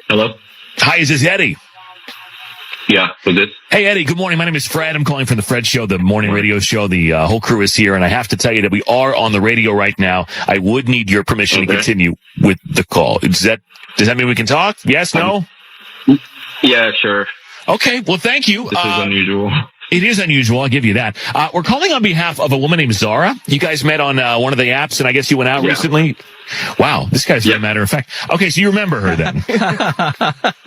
Hello? Hi, is this Eddie? Yeah, with this? Hey, Eddie, good morning. My name is Fred. I'm calling from the Fred Show, the morning radio show. The whole crew is here, and I have to tell you that we are on the radio right now. I would need your permission to continue with the call. Does that mean we can talk? Yes, no? Yeah, sure. Okay, well, thank you. This is unusual. It is unusual, I'll give you that. We're calling on behalf of a woman named Zara. You guys met on one of the apps, and I guess you went out recently? Wow, this guy's very matter of fact. Okay, so you remember her then?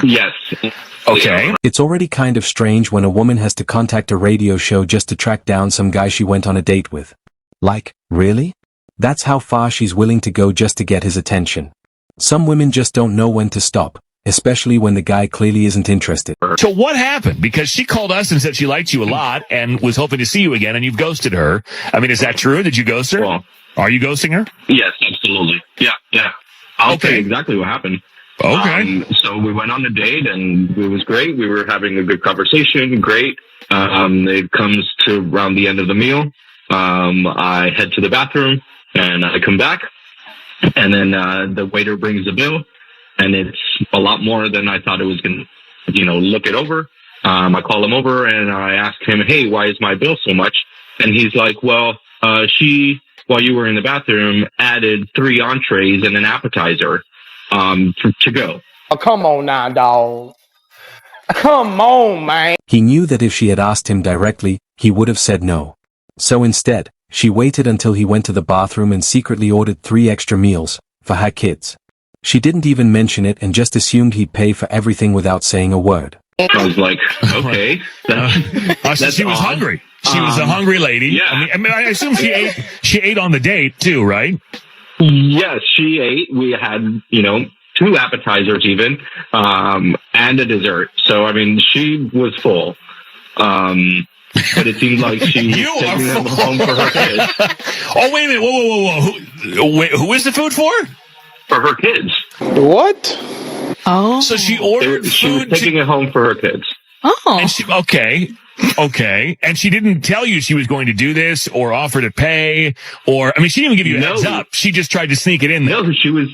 Yes. Okay. It's already kind of strange when a woman has to contact a radio show just to track down some guy she went on a date with. Like, really? That's how far she's willing to go just to get his attention. Some women just don't know when to stop, especially when the guy clearly isn't interested. So what happened? Because she called us and said she liked you a lot and was hoping to see you again, and you've ghosted her. I mean, is that true? Did you ghost her? Well, are you ghosting her? Yes, absolutely. Yeah. I'll tell you exactly what happened. Okay. So we went on a date, and it was great. We were having a good conversation. Great. It comes to around the end of the meal. I head to the bathroom, and I come back, and then the waiter brings the bill, and it's a lot more than I thought it was going to, look it over. I call him over, and I ask him, hey, why is my bill so much? And he's like, well, she, while you were in the bathroom, added 3 entrees and an appetizer to go. Oh, come on now, dog. Come on, man. He knew that if she had asked him directly, he would have said no. So instead, she waited until he went to the bathroom and secretly ordered 3 extra meals for her kids. She didn't even mention it and just assumed he'd pay for everything without saying a word. I was like, okay. So she was hungry. She was a hungry lady. Yeah. I mean, I assume she ate on the date too, right? Yes, she ate. We had, 2 appetizers even, and a dessert. So, I mean, she was full. But it seems like she was taking them home for her kids. Oh, wait a minute. Whoa. Who is the food for? For her kids. What? Oh. So she ordered food. She was taking it home for her kids. Oh. And okay. And she didn't tell you she was going to do this or offer to pay she didn't even give you a heads up. She just tried to sneak it in there. No, she was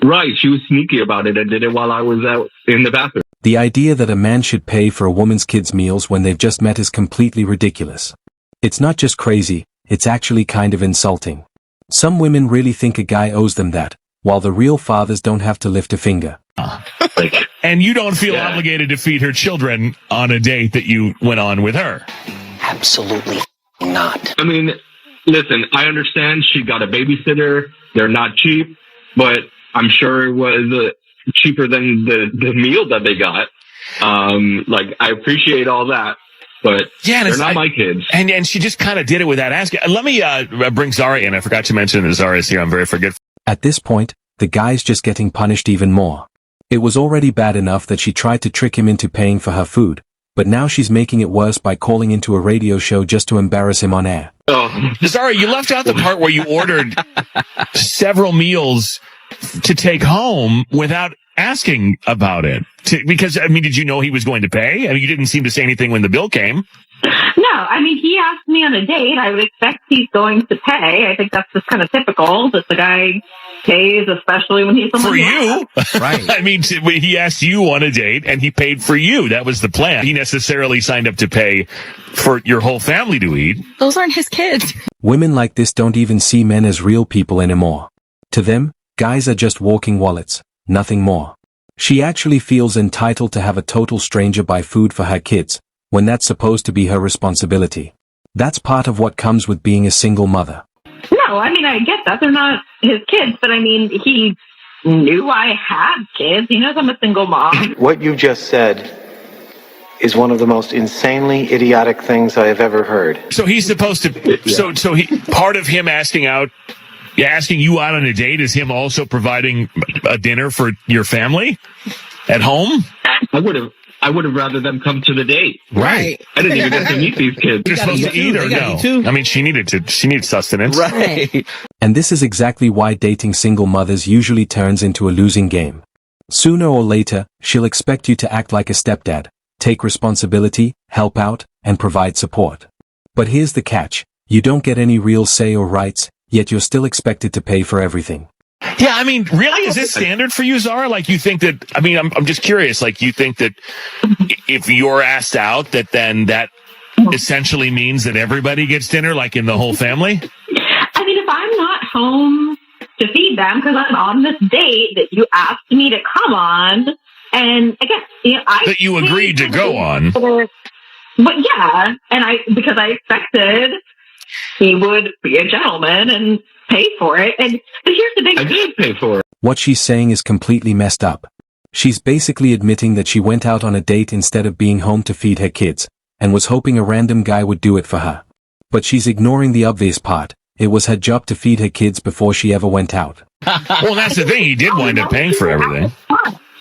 right. She was sneaky about it and did it while I was out in the bathroom. The idea that a man should pay for a woman's kids' meals when they've just met is completely ridiculous. It's not just crazy, it's actually kind of insulting. Some women really think a guy owes them that, while the real fathers don't have to lift a finger. And you don't feel obligated to feed her children on a date that you went on with her? Absolutely not. I mean, listen, I understand she got a babysitter. They're not cheap, but I'm sure it was cheaper than the meal that they got. I appreciate all that, but they're not my kids. And she just kind of did it without asking. Let me bring Zara in. I forgot to mention that Zara is here. I'm very forgetful. At this point, the guy's just getting punished even more. It was already bad enough that she tried to trick him into paying for her food, but now she's making it worse by calling into a radio show just to embarrass him on air. Oh. Zara, you left out the part where you ordered several meals to take home without asking about it. Because, did you know he was going to pay? You didn't seem to say anything when the bill came. No, he asked me on a date. I would expect he's going to pay. I think that's just kind of typical that the guy pays, especially when he's for you. Right. He asked you on a date and he paid for you. That was the plan. He necessarily signed up to pay for your whole family to eat. Those aren't his kids. Women like this don't even see men as real people anymore. To them, guys are just walking wallets, nothing more. She actually feels entitled to have a total stranger buy food for her kids, when that's supposed to be her responsibility. That's part of what comes with being a single mother. No, I get that. They're not his kids, but he knew I had kids. He knows I'm a single mom. What you just said is one of the most insanely idiotic things I have ever heard. So he's supposed to, part of him asking you out on a date is him also providing a dinner for your family at home? I would have rather them come to the date. Right. I didn't even get to meet these kids. They're supposed to eat or no? She needed sustenance. Right. And this is exactly why dating single mothers usually turns into a losing game. Sooner or later, she'll expect you to act like a stepdad, take responsibility, help out, and provide support. But here's the catch. You don't get any real say or rights, yet you're still expected to pay for everything. Yeah, I mean, really, is this standard for you, Zara? Like, you think that, I mean, I'm just curious, like, you think that if you're asked out, that then that essentially means that everybody gets dinner, like in the whole family? I mean, if I'm not home to feed them because I'm on this date that you asked me to come on, and again, that you agreed to go on. But yeah, and because I expected he would be a gentleman and pay for it. But here's the big I did pay for it. What she's saying is completely messed up. She's basically admitting that she went out on a date instead of being home to feed her kids, and was hoping a random guy would do it for her. But she's ignoring the obvious part. It was her job to feed her kids before she ever went out. Well, that's the thing. He did wind up paying for everything.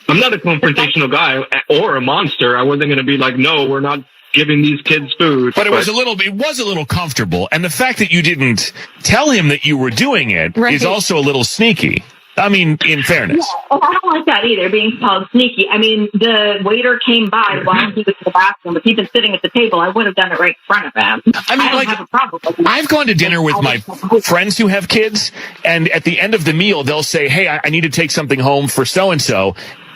I'm not a confrontational guy or a monster. I wasn't going to be like, no, we're not giving these kids food. But it was a little comfortable. And the fact that you didn't tell him that you were doing it is also a little sneaky. I mean, in fairness. Yeah, I don't like that either, being called sneaky. I mean, the waiter came by while he was in the bathroom. If he'd been sitting at the table, I would have done it right in front of him. I mean, don't have a problem with I've gone to dinner with my friends who have kids, and at the end of the meal, they'll say, hey, I need to take something home for so-and-so.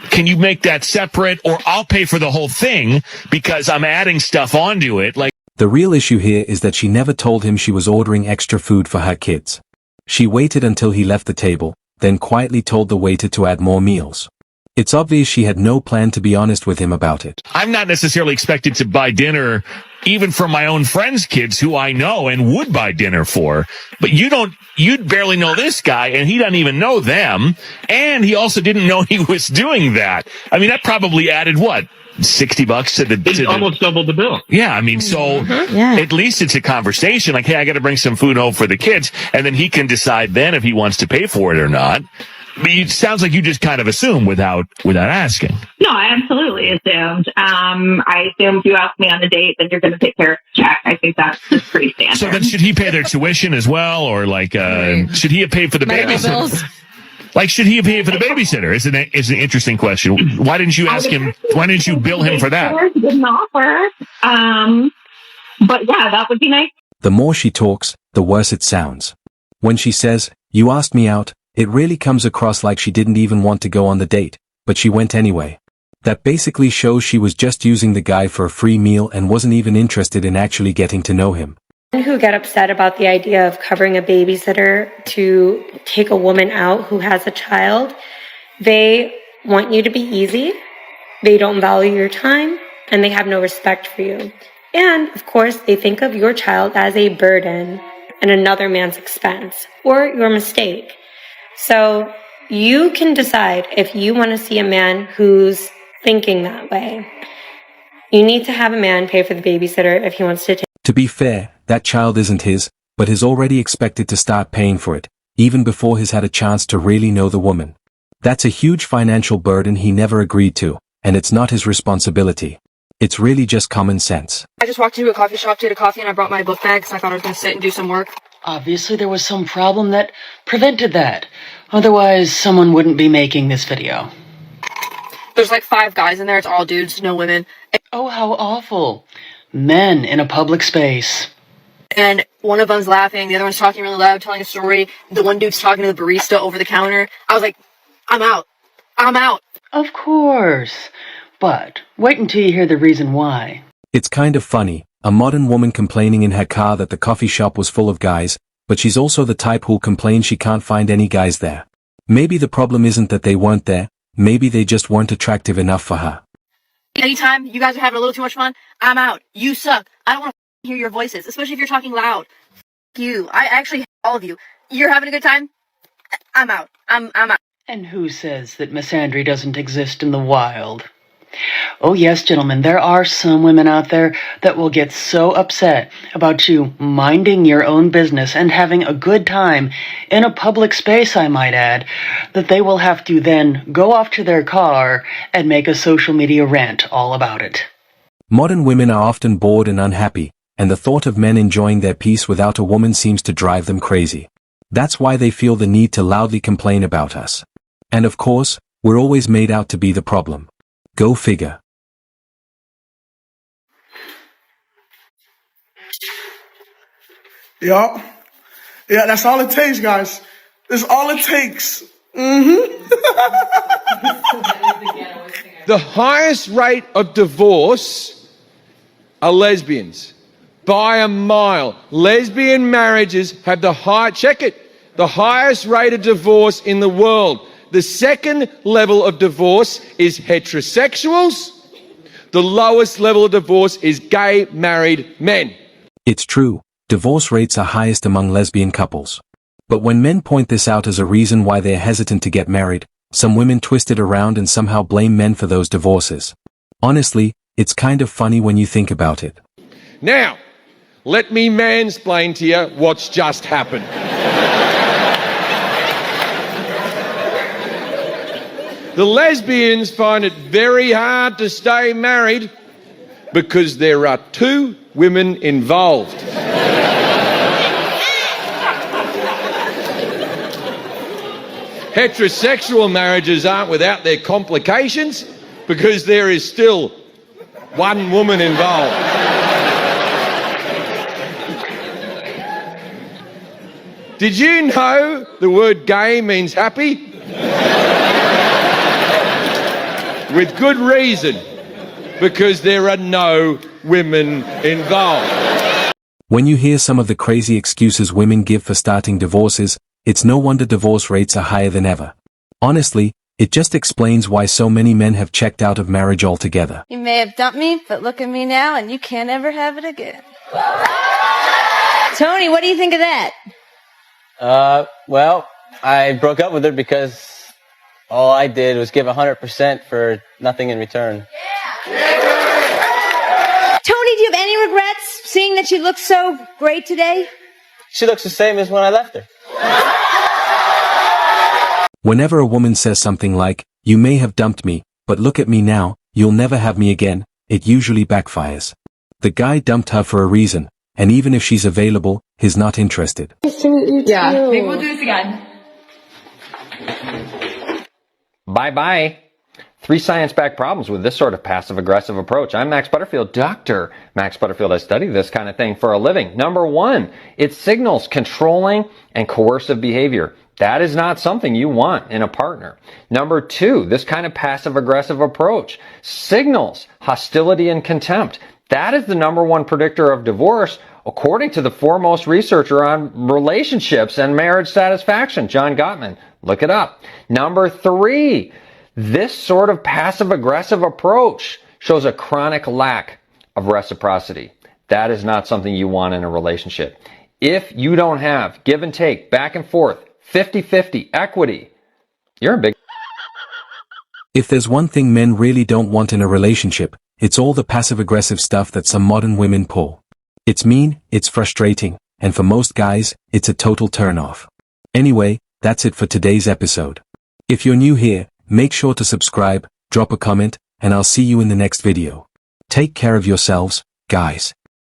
Can you make that separate, or I'll pay for the whole thing because I'm adding stuff onto it? Like, the real issue here is that she never told him she was ordering extra food for her kids. She waited until he left the table, then quietly told the waiter to add more meals. It's obvious she had no plan to be honest with him about it. I'm not necessarily expected to buy dinner even for my own friends' kids who I know and would buy dinner for. But you'd barely know this guy, and he doesn't even know them. And he also didn't know he was doing that. I mean, that probably added what? $60 to the... It almost doubled the bill. Yeah, I mean, so at least it's a conversation. Like, hey, I got to bring some food home for the kids. And then he can decide then if he wants to pay for it or not. But it sounds like you just kind of assume without asking. No, I absolutely assumed. I assumed you asked me on a date, then you're going to take care of the check. I think that's just pretty standard. So then should he pay their tuition as well? Or like, should he have paid for the babysitter? Like, should he have paid for the babysitter? It's an interesting question. Why didn't you ask him? Why didn't you bill him for that? He didn't offer. But yeah, that would be nice. The more she talks, the worse it sounds. When she says, you asked me out, it really comes across like she didn't even want to go on the date, but she went anyway. That basically shows she was just using the guy for a free meal and wasn't even interested in actually getting to know him. Who get upset about the idea of covering a babysitter to take a woman out who has a child, they want you to be easy, they don't value your time, and they have no respect for you. And, of course, they think of your child as a burden and another man's expense, or your mistake. So you can decide if you want to see a man who's thinking that way. You need to have a man pay for the babysitter if he wants to take. To be fair, that child isn't his, but is already expected to start paying for it, even before he's had a chance to really know the woman. That's a huge financial burden he never agreed to, and it's not his responsibility. It's really just common sense. I just walked into a coffee shop to get a coffee and I brought my book bag because I thought I was going to sit and do some work. Obviously there was some problem that prevented that. Otherwise, someone wouldn't be making this video. There's like 5 guys in there. It's all dudes, no women. Oh, how awful. Men in a public space. And one of them's laughing, the other one's talking really loud, telling a story. The one dude's talking to the barista over the counter. I was like, I'm out. I'm out. Of course. But wait until you hear the reason why. It's kind of funny, a modern woman complaining in her car that the coffee shop was full of guys, but she's also the type who'll complain she can't find any guys there. Maybe the problem isn't that they weren't there, maybe they just weren't attractive enough for her. Anytime you guys are having a little too much fun, I'm out. You suck. I don't want to hear your voices, especially if you're talking loud. You. I actually hate all of you. You're having a good time? I'm out. I'm out. And who says that misandry doesn't exist in the wild? Oh yes, gentlemen, there are some women out there that will get so upset about you minding your own business and having a good time in a public space, I might add, that they will have to then go off to their car and make a social media rant all about it. Modern women are often bored and unhappy, and the thought of men enjoying their peace without a woman seems to drive them crazy. That's why they feel the need to loudly complain about us. And of course, we're always made out to be the problem. Go figure. Yeah, that's all it takes, guys. That's all it takes. The highest rate of divorce are lesbians. By a mile. Lesbian marriages have the highest rate of divorce in the world. The second level of divorce is heterosexuals. The lowest level of divorce is gay married men. It's true, divorce rates are highest among lesbian couples. But when men point this out as a reason why they're hesitant to get married, some women twist it around and somehow blame men for those divorces. Honestly, it's kind of funny when you think about it. Now, let me mansplain to you what's just happened. The lesbians find it very hard to stay married because there are two women involved. Heterosexual marriages aren't without their complications because there is still one woman involved. Did you know the word gay means happy? With good reason, because there are no women involved. When you hear some of the crazy excuses women give for starting divorces, it's no wonder divorce rates are higher than ever. Honestly, it just explains why so many men have checked out of marriage altogether. You may have dumped me, but look at me now and you can't ever have it again. Tony, what do you think of that? Well, I broke up with her because all I did was give 100% for nothing in return. Tony, do you have any regrets seeing that she looks so great today? She looks the same as when I left her. Whenever a woman says something like, "You may have dumped me, but look at me now, you'll never have me again," it usually backfires. The guy dumped her for a reason, and even if she's available, he's not interested. Nice to meet you too. Yeah, maybe we'll do this again. Bye-bye. 3 science-backed problems with this sort of passive-aggressive approach. I'm Max Butterfield, Dr. Max Butterfield. I study this kind of thing for a living. Number 1, it signals controlling and coercive behavior. That is not something you want in a partner. Number 2, this kind of passive-aggressive approach signals hostility and contempt. That is the number 1 predictor of divorce, according to the foremost researcher on relationships and marriage satisfaction, John Gottman. Look it up. Number 3, this sort of passive-aggressive approach shows a chronic lack of reciprocity. That is not something you want in a relationship. If you don't have give and take, back and forth, 50-50 equity, you're in big. If there's one thing men really don't want in a relationship, it's all the passive-aggressive stuff that some modern women pull. It's mean, it's frustrating, and for most guys, it's a total turn-off. Anyway, that's it for today's episode. If you're new here, make sure to subscribe, drop a comment, and I'll see you in the next video. Take care of yourselves, guys.